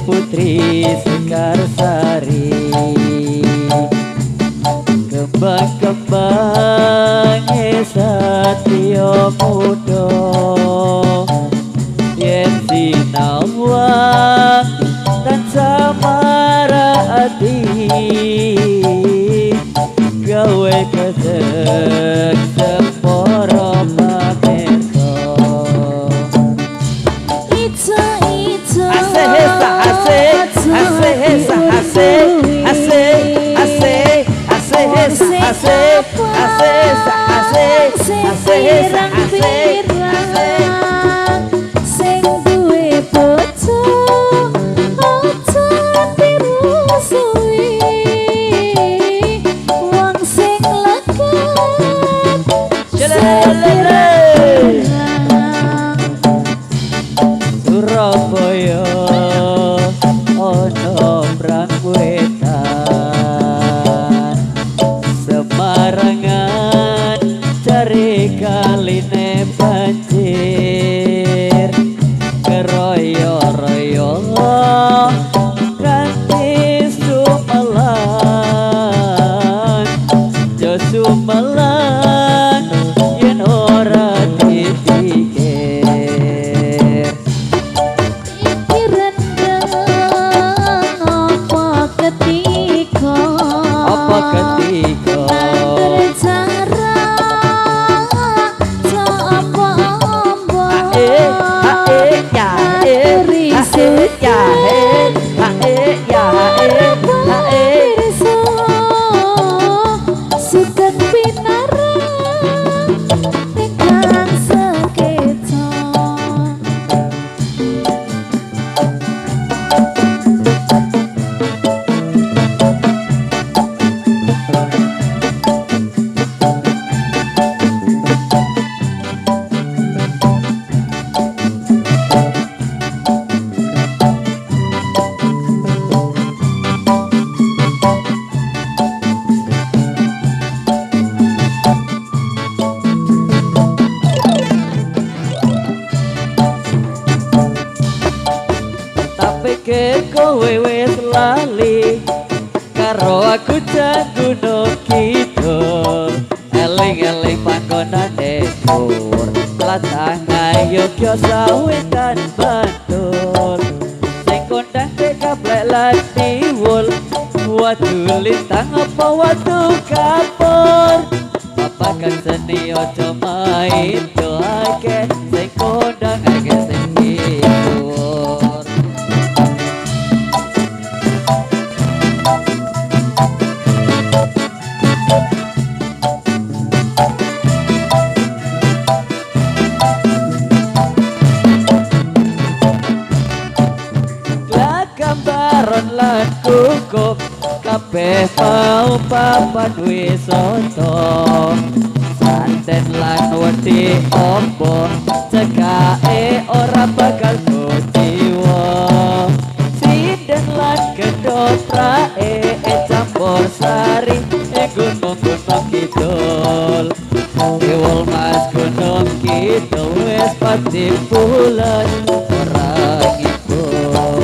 Putri Sekarsari. Kembang-kembang Satya Muda yen sinawang tansah marati gawe kesek seporo pamerta. Ito Asehesa asehesa sing duwe bojo aja tiru suwi wong sing lekat Surabaya ono Brangwetan Semarangan cari kaline banjir keroyo-royo kanthi sumelan jo sumelan yen ora dipikir. iki rendeng apa ketika Apa ketika nandur jarak coba-coba suket pinarang tekan sekeca. tak pikir kowe wis lali karo aku Gunung Kidul. Eling-eling panggonane kur Tlatah Ngayogya Sawetan Bantul sing kondang dekaplek lan tiwul watu lintang apa watu kapur babagan seni ojo main doake sing kondang ake sing tiwul. Gambaran lan kukup kabeh mau papan wisata santen lan wedi ombo cekake ora bakal kuciwa sinden lan ketoprak campur sari gunung-gunung kidul Iwul Mas Gunung Kidul wis pati bulan ora ngibul.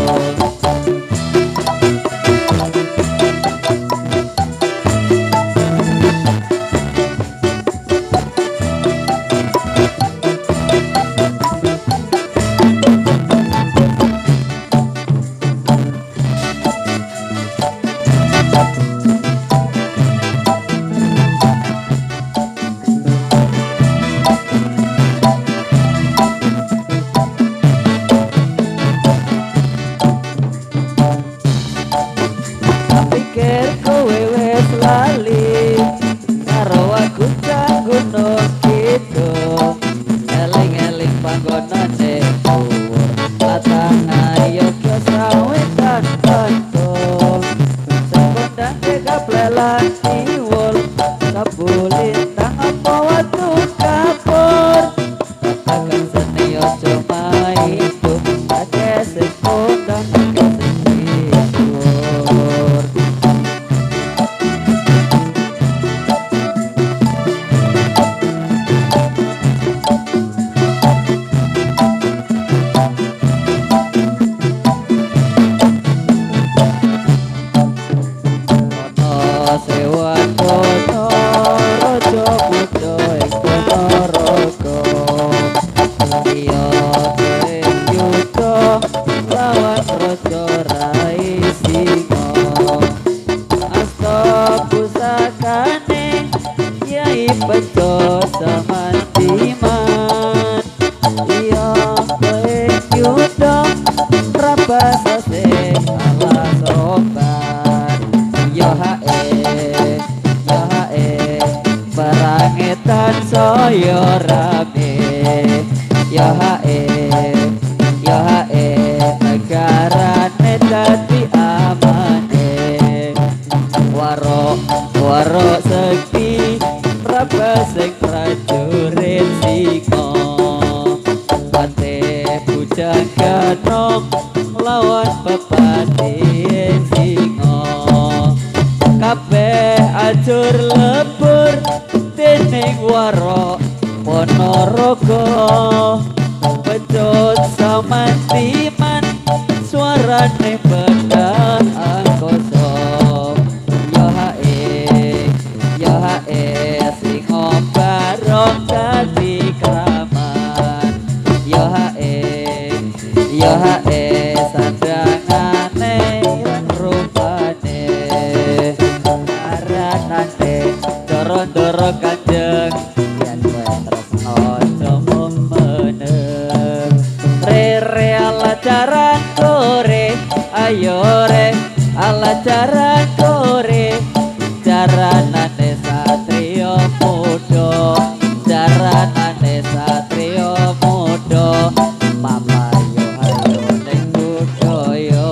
Pikir kowe wis lali karo aku Gunung Kidul. Eling-eling panggonane dhuwur Tlatah Ngayogya Sawetan Bantul sing kondang dekaplek lan tiwul sabu lintang apa watu kapur babagan seni ojo maido ake sing kondang ake sing tiwul. rojo rai singo asta pusakane yai bejo samantiman iya kowe yudo rabasase ala sopan yo hae perangetan soyo rame yo hae negarane dadi amane waro sepi rabasing prajurit singo ate bujang ganong lawan pepati singo kabeh ajur lebur dening waro Ponorogo pecut samantiman suarane pedang angkoso yo hae singo barong dadi kraman yo hae sandangane ireng rupane aranane doro-doro kanjeng yen kowe tresno aja meneng re ala jaran kore ayo re ala jaran kore jaranane satrio muda jaranane satrio muda mama yo ayo ning budaya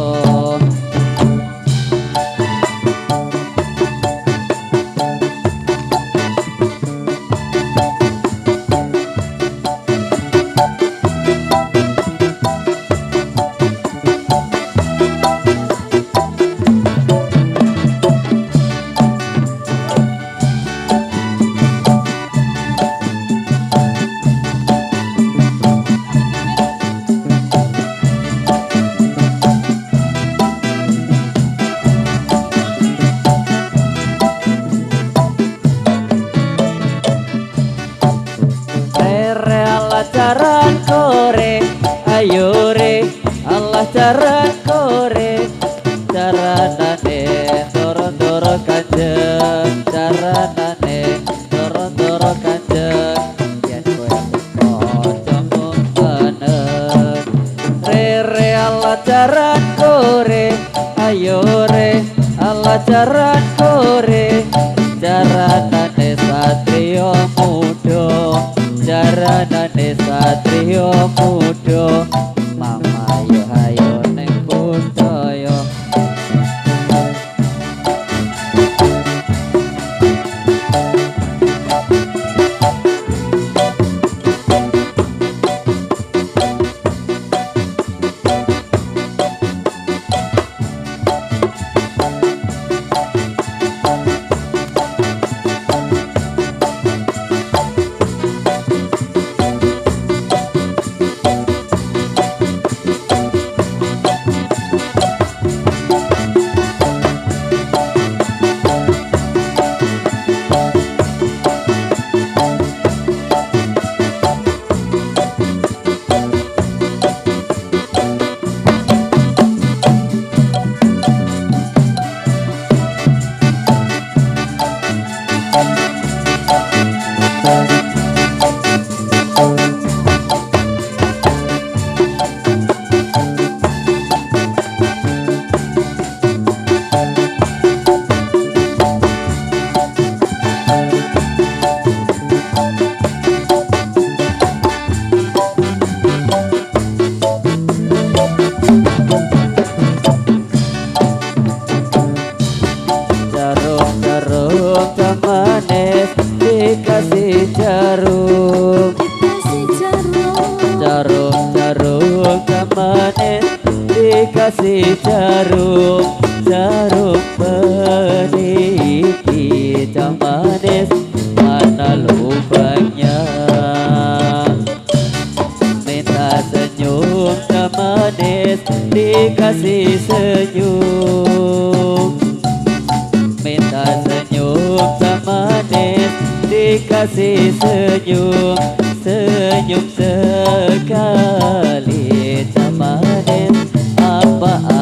jaran kore ayo re Allah jaran kore jaranane doro-doro kanjeng jaranane doro-doro kanjeng yen kowe teko meneng re Allah jaran kore ayo re Allah jaran kore jaranane satrio muda jaranane satrio muda mama yo hayo ning budaya dikasih jarum peniti jam manis mana lubangnya minta senyum jam manis dikasih senyum minta senyum jam manis dikasih senyum senyum sekali jam manis apa